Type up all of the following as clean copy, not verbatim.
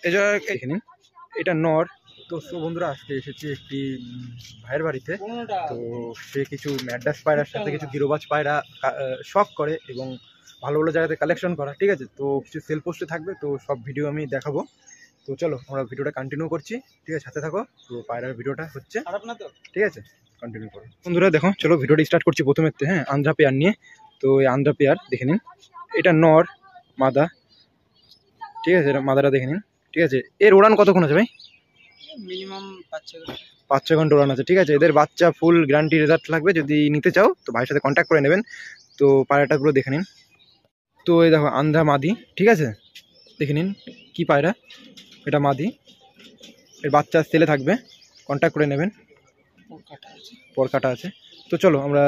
এছাড়া এখানে এটা নর। তো বন্ধুরা আজকে এসেছি একটি ভাইয়ের বাড়িতে। তো সে কিছু ম্যাড্রাস পায়রার সাথে কিছু গিরোবাজ পায়রা শখ করে এবং ভালো ভালো জায়গাতে কালেকশন করা, ঠিক আছে। তো কিছু সেল পোস্টে থাকবে, তো সব ভিডিও আমি দেখাবো। তো চলো আমরা ভিডিওটা কন্টিনিউ করছি, ঠিক আছে, সাথে থাকো। তো পায়রার ভিডিওটা হচ্ছে, ঠিক আছে, কন্টিনিউ করো বন্ধুরা। দেখো চলো ভিডিওটা স্টার্ট করছি প্রথমে, হ্যাঁ, আন্ধ্রা পেয়ার নিয়ে। তো এই আন্ধ্রা পেয়ার দেখে নিন, এটা নর মাদা, ঠিক আছে, এটা মাদাটা দেখে নিন, ঠিক আছে। এর উড়ান কতক্ষণ আছে ভাই? মিনিমাম 5-6 ঘন্টা উড়ান আছে, ঠিক আছে। এদের বাচ্চা ফুল গ্যারান্টি রেজাল্ট লাগবে, যদি নিতে চাও তো ভাইয়ের সাথে কন্ট্যাক্ট করে নেবেন। তো পায়রাটাগুলো দেখে নিন। তো এই দেখো আন্ধ্রা মাদি, ঠিক আছে, দেখে নিন কি পায়রা, এটা মাদি, এর বাচ্চা ছেলে থাকবে, কন্ট্যাক্ট করে নেবেন, পর কাটা আছে। তো চলো আমরা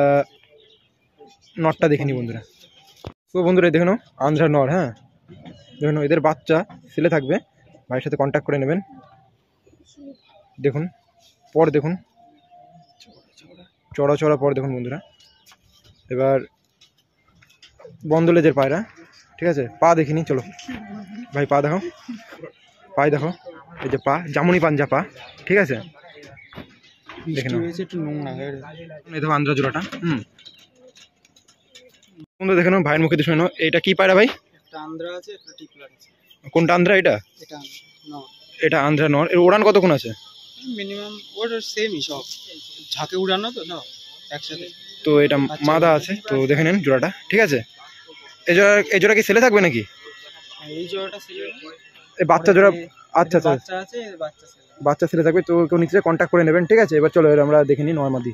নটটা দেখে নিই বন্ধুরা। তো বন্ধুরা দেখে নাও আন্ধ্রা নর, হ্যাঁ, দেখুন এদের বাচ্চা ছেলে থাকবে, ভাইয়ের সাথে কন্ট্যাক্ট করে নেবেন। দেখুন পর, দেখুন চড়া চড়া পর, দেখুন বন্ধুরা। এবার বন্ধ লেজের পায়রা, ঠিক আছে। পা দেখিনি, চলো ভাই পা দেখো, পায়ে দেখো, এই যে পা জামুনি পাঞ্জা পা, ঠিক আছে, দেখে নাও। এই দেখো আন্ধ্রা জোড়াটা, বন্ধু দেখে নাও, ভাইয়ের মুখে দিয়ে শুনে নাও। এটা কি পায়রা ভাই? কোনটা আন্ধ্রা? এটা আন্ধ্রা নর। এর উড়ান কতক্ষণ আছে? মিনিমাম ওর সেমই সব ঝাঁকে উড়ানো তো না একসাথে। তো এটা মাদা আছে, তো দেখে নিন জোড়াটা, ঠিক আছে। এই জোড়া কি ছেলে থাকবে নাকি? এই জোড়াটা ছেলে, এই বাচ্চা জোড়া, আচ্ছা আচ্ছা, বাচ্চা আছে, বাচ্চা ছেলে থাকবে, তো কেউ নিচে কন্ট্যাক্ট করে নেবেন, ঠিক আছে। এবার চলো আমরা দেখে নিই নর মাদি।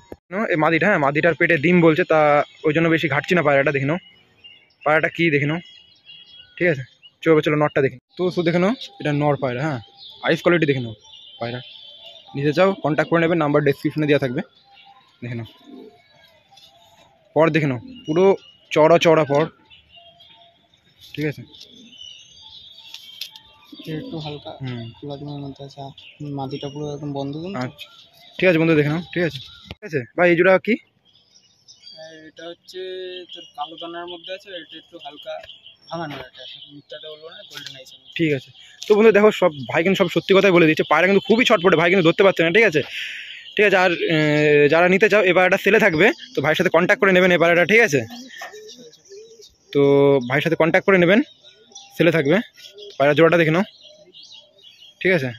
এই মাদিটা, হ্যাঁ, মাদিটার পেটে ডিম বলছে, তা ওই জন্য বেশি ঘাটছি না পায়রাটা, দেখে নাও পায়রাটা কি, দেখে নাও, ঠিক আছে। চলো নরটা দেখি। তো দেখে নাও এটা নর পায়রা, হ্যাঁ, আইস কোয়ালিটি দেখে নাও পায়রা। নিতে চাও কন্ট্যাক্ট করে নেবেন, নাম্বার ডেসক্রিপশনে দেওয়া থাকবে, দেখে নাও। পর দেখে নাও পুরো চড়া চড়া পর, ঠিক আছে, একটু হালকা খোলা ডিমের মধ্যে আছে, মাটিটা পুরো একদম বন্ধ। আচ্ছা ঠিক আছে বন্ধু, দেখে নাও, ঠিক আছে, ঠিক আছে ভাই। এই জোড়া কি? এটা হচ্ছে তোর কালো দানার মধ্যে আছে, এটা একটু হালকা ভাঙানো, এটা মিথ্যাটা বলবো না, গোল্ডেন আইস। ঠিক আছে। তো বন্ধু দেখো সব ভাই কিন্তু সব সত্যি কথাই বলে দিচ্ছে, পায়রা কিন্তু খুবই ছটপটে, ভাই কিন্তু ধরতে পারছে না, ঠিক আছে, ঠিক আছে। আর যারা নিতে চাও এবার একটা ছেলে থাকবে, তো ভাইয়ের সাথে কন্ট্যাক্ট করে নেবেন এবার এটা, ঠিক আছে। তো ভাইয়ের সাথে কন্ট্যাক্ট করে নেবেন, ছেলে থাকবে। পায়রা জোড়াটা দেখে নাও, ঠিক আছে,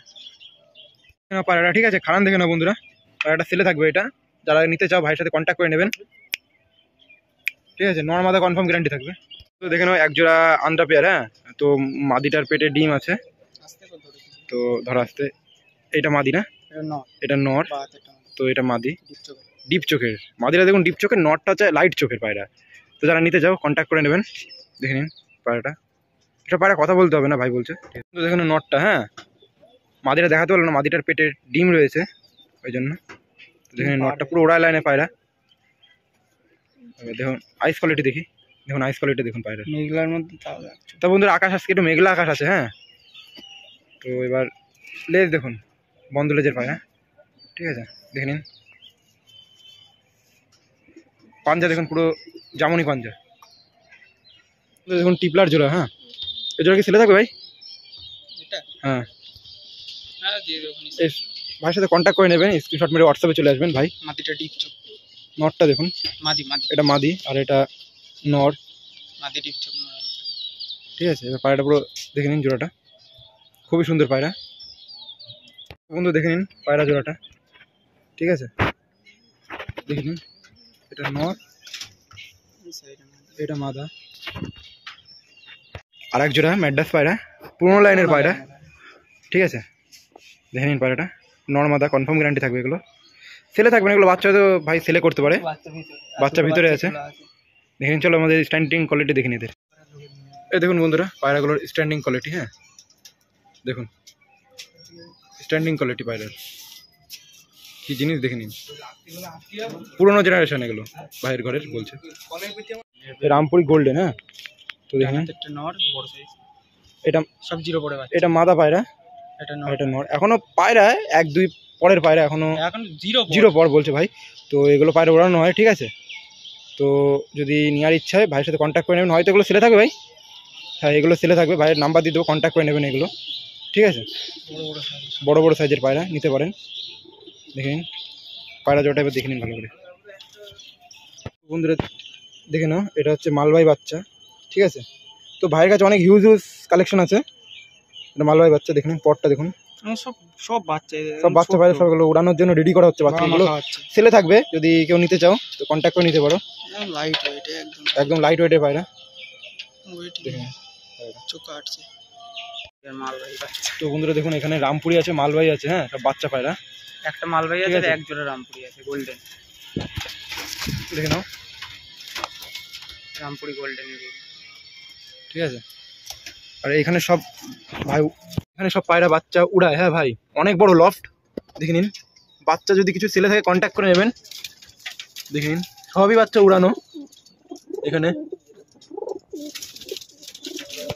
পায়রাটা, ঠিক আছে, খারান দেখে নাও বন্ধুরা, পায়রাটা ছেলে থাকবে এটা। যারা নিতে চাও ভাইয়ের সাথে কন্ট্যাক্ট করে নেবেন, ঠিক আছে। নর মাদা কনফার্ম গ্যারান্টি থাকবে। তো দেখে নাও এক জোড়া আন্ধ্রা পেয়ার, হ্যাঁ, তো মাদিটার পেটে ডিম আছে, তো ধর আসতে। এটা মাদি না, এটা নর, তো এটা মাদি, ডিপ চোখের মাদিরা, দেখুন ডিপ চোখের, নরটা চায় লাইট চোখের পায়রা। তো যারা নিতে চাও কন্ট্যাক্ট করে নেবেন, দেখে নিন পায়রাটা। এটা পায়রা কথা বলতে হবে না ভাই বলছে। তো দেখুন নটটা, হ্যাঁ, মাদিরা দেখাতে পারলো না, মাদিটার পেটে ডিম রয়েছে ওই জন্য। দেখুন নটটা পুরো ওড়ায় লাইনে পায়রা। দেখুন আইস কোয়ালিটি দেখি, দেখুন আইস কোয়ালিটি দেখুন পায়রা মেঘলার মধ্যে। তা বন্ধুরা আকাশ আজকে একটু মেঘলা আকাশ আছে, হ্যাঁ। তো এবার লেজ দেখুন, বন্ধ লেজের পায়রা, ঠিক আছে, দেখে নিন। পাঞ্জা দেখুন পুরো জামুনি পাঞ্জা। দেখুন টিপলার জোড়া, হ্যাঁ, এই জোড়া কি ছেলে থাকবে ভাই? হ্যাঁ, ভাইয়ের সাথে কন্ট্যাক্ট করে নেবেন, স্ক্রিনশট মেরে হোয়াটসঅ্যাপে চলে আসবেন ভাই। মাটিটা ডিপ চোখ, নরটা দেখুন, এটা মাদি আর এটা নর, মাটি ডিপ চোখ, ঠিক আছে। এবার পায়রাটা পুরো দেখে নিন, জোড়াটা খুবই সুন্দর পায়রা বন্ধু, দেখে নিন পায়রা জোড়াটা, ঠিক আছে, দেখে নিন। এটা নর, এটা মাদা। আর এক জোড়া ম্যাড্রাস পায়রা, পুরোনো লাইনের পায়রা, ঠিক আছে, দেখে নিন পায়রাটা। নর মাদা কনফার্ম গ্যারান্টি থাকবে, এগুলো ছেলে থাকবে না, এগুলো বাচ্চা তো ভাই ছেলে করতে পারে, বাচ্চা ভিতরে আছে, দেখে নিন। চলো আমাদের স্ট্যান্ডিং কোয়ালিটি দেখে নিতে। এই দেখুন বন্ধুরা পায়রাগুলোর স্ট্যান্ডিং কোয়ালিটি, হ্যাঁ, দেখুন স্ট্যান্ডিং কোয়ালিটি পায়রার কি জিনিস দেখে নিন, পুরোনো জেনারেশন এগুলো ভাইয়ের ঘরের বলছে, রামপুরি গোল্ডেন, হ্যাঁ। তো দেখে নিন এটা সব জিরো পড়ে, এটা মাদা পায়রা, এটা নর। এখনো পায়রা 1-2 পরের পায়রা, এখনো জিরো পর বলছে ভাই। তো এগুলো পায়রা ওড়ানো হয়, ঠিক আছে। তো যদি নেওয়ার ইচ্ছা হয় ভাইয়ের সাথে কন্ট্যাক্ট করে নেবেন, হয়তো এগুলো ছেলে থাকবে ভাই, হ্যাঁ, এগুলো ছেলে থাকবে, ভাইয়ের নাম্বার দিয়ে দেবো, কন্ট্যাক্ট করে নেবেন এগুলো, ঠিক আছে, বড় বড় সাইজ। বড় বড় সাইজের পায়রা নিতে পারেন। দেখে নিন পায়রা জোড়াটা এবার দেখে নিন ভালো করে বন্ধুরা, দেখে নাও এটা হচ্ছে মালবাই বাচ্চা, ঠিক আছে। তো ভাইয়ের কাছে অনেক হিউজ কালেকশন আছে। এটা মালবাই বাচ্চা, দেখুন পটটা দেখুন, সব সব বাচ্চা, সব বাচ্চা পায়রা সবগুলো উড়ানোর জন্য রেডি করা হচ্ছে। বাচ্চাগুলো বাচ্চা সেলে থাকবে, যদি কেউ নিতে চাও তো কন্ট্যাক্ট করে নিতে পারো। লাইট ওয়েট, একদম একদম লাইট ওয়েটের পায়রা, ওয়েট দেখে নিন। চোখা আটছে মালবাহী বাচ্চা। তো বন্ধুরা দেখুন এখানে রামপুরি আছে, মালবাই আছে, হ্যাঁ সব বাচ্চা পায়রা। একটা মালবাহী ঠিক আছে আছে। আর এক জোড়া রামপুরি আছে গোল্ডেন, দেখে নাও, রামপুরি গোল্ডেন। ঠিক আছে। আর এখানে সব ভাই, এখানে সব পায়রা বাচ্চা উড়ায়, হ্যাঁ ভাই অনেক বড় লফট, দেখে নিন। বাচ্চা যদি কিছু ছেলে থাকে কন্ট্যাক্ট করে নেবেন। দেখে নিন সবই বাচ্চা উড়ানো এখানে।